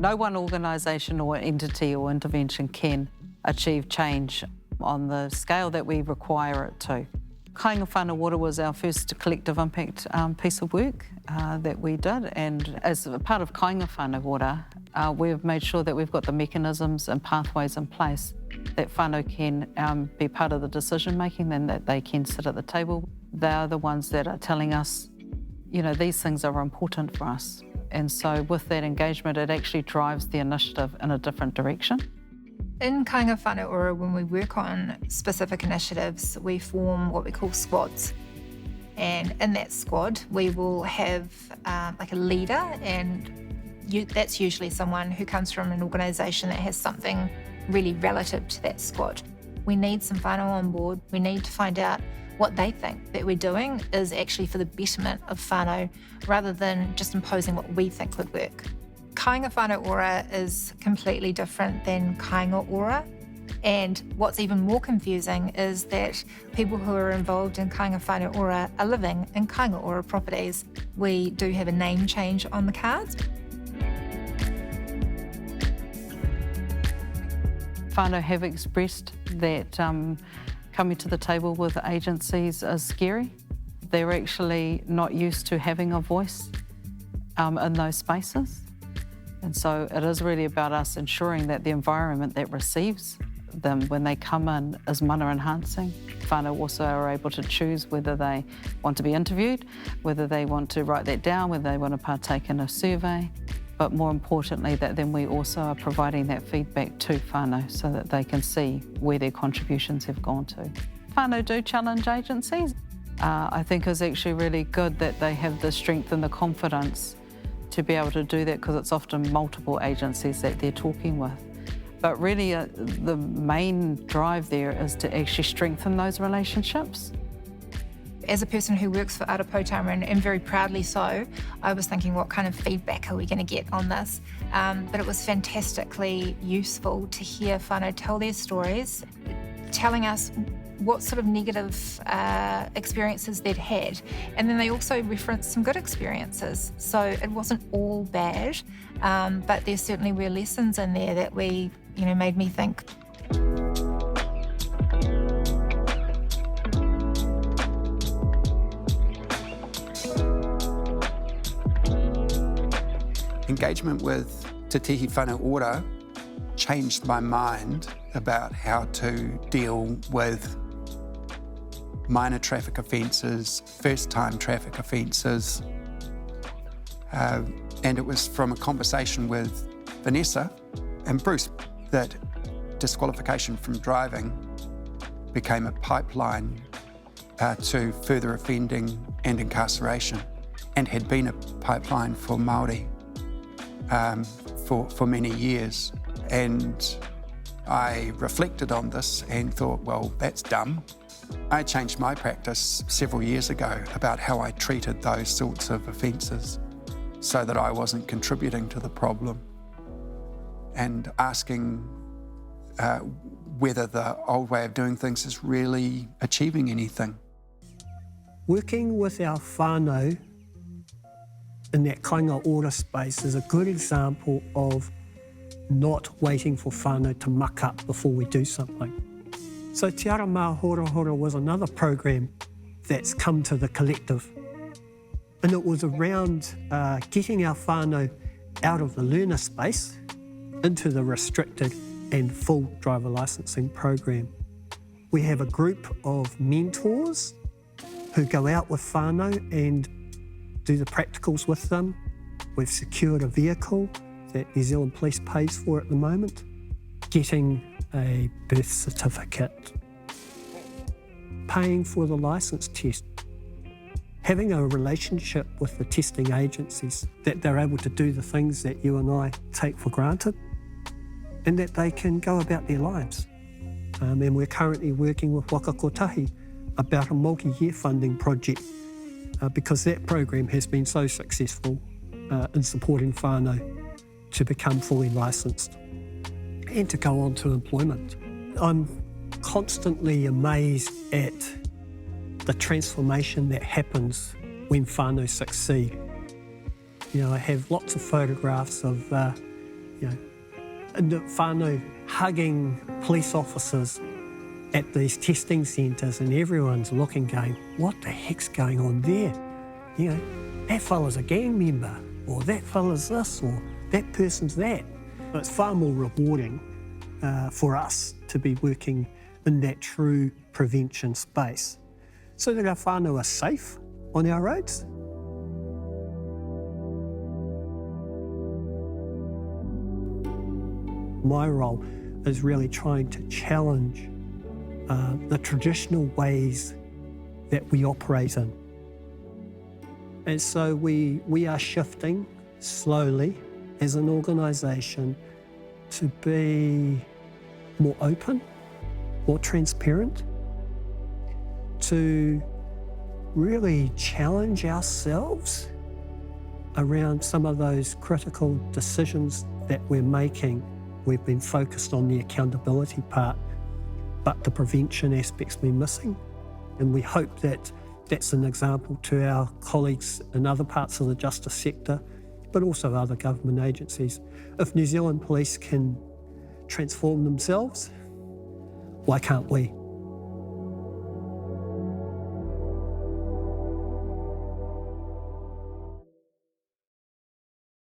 No one organisation or entity or intervention can achieve change on the scale that we require it to. Kāinga Whānau Ora was our first collective impact piece of work that we did, and as a part of Kāinga Whānau Ora, we've made sure that we've got the mechanisms and pathways in place that whānau can be part of the decision making and that they can sit at the table. They are the ones that are telling us, you know, these things are important for us. And so with that engagement, it actually drives the initiative in a different direction. In Kāinga Whānau Ora, when we work on specific initiatives, we form what we call squads. And in that squad, we will have like a leader, and that's usually someone who comes from an organisation that has something really relative to that squad. We need some whānau on board. We need to find out what they think that we're doing is actually for the betterment of whānau, rather than just imposing what we think would work. Kāinga Whānau Ora is completely different than Kāinga Ora. And what's even more confusing is that people who are involved in Kāinga Whānau Ora are living in Kāinga Ora properties. We do have a name change on the cards. Whānau have expressed that coming to the table with agencies is scary. They're actually not used to having a voice in those spaces. And so it is really about us ensuring that the environment that receives them when they come in is mana enhancing. Whānau also are able to choose whether they want to be interviewed, whether they want to write that down, whether they want to partake in a survey. But more importantly, that then we also are providing that feedback to whānau so that they can see where their contributions have gone to. Whānau do challenge agencies. I think it's actually really good that they have the strength and the confidence to be able to do that, because it's often multiple agencies that they're talking with. But really the main drive there is to actually strengthen those relationships. As a person who works for Arapōtama, and very proudly so, I was thinking, what kind of feedback are we going to get on this? But it was fantastically useful to hear whānau tell their stories, telling us what sort of negative experiences they'd had. And then they also referenced some good experiences. So it wasn't all bad, but there certainly were lessons in there that made me think. Engagement with Te Tihi Whānau Ora changed my mind about how to deal with minor traffic offences, first-time traffic offences. And it was from a conversation with Vanessa and Bruce that disqualification from driving became a pipeline to further offending and incarceration, and had been a pipeline for Māori for many years. And I reflected on this and thought, well, that's dumb. I changed my practice several years ago about how I treated those sorts of offences so that I wasn't contributing to the problem, and asking whether the old way of doing things is really achieving anything. Working with our whānau in that Kāinga Ora space is a good example of not waiting for whānau to muck up before we do something. So Te Ara Mā Hora Hora was another program that's come to the collective. And it was around getting our whānau out of the learner space into the restricted and full driver licensing program. We have a group of mentors who go out with whānau and do the practicals with them. We've secured a vehicle that New Zealand Police pays for at the moment. Getting a birth certificate. Paying for the licence test. Having a relationship with the testing agencies, that they're able to do the things that you and I take for granted, and that they can go about their lives. And we're currently working with Waka Kotahi about a multi-year funding project because that program has been so successful in supporting whānau to become fully licensed and to go on to employment. I'm constantly amazed at the transformation that happens when whānau succeed. You know, I have lots of photographs of you know, and the whānau hugging police officers at these testing centres, and everyone's looking, going, what the heck's going on there? You know, that fella's a gang member, or that fella's this, or that person's that. It's far more rewarding for us to be working in that true prevention space, so that our whānau are safe on our roads. My role is really trying to challenge the traditional ways that we operate in. And so we are shifting slowly as an organisation to be more open, more transparent, to really challenge ourselves around some of those critical decisions that we're making. We've been focused on the accountability part, but the prevention aspect's been missing. And we hope that that's an example to our colleagues in other parts of the justice sector, but also other government agencies. If New Zealand Police can transform themselves, why can't we?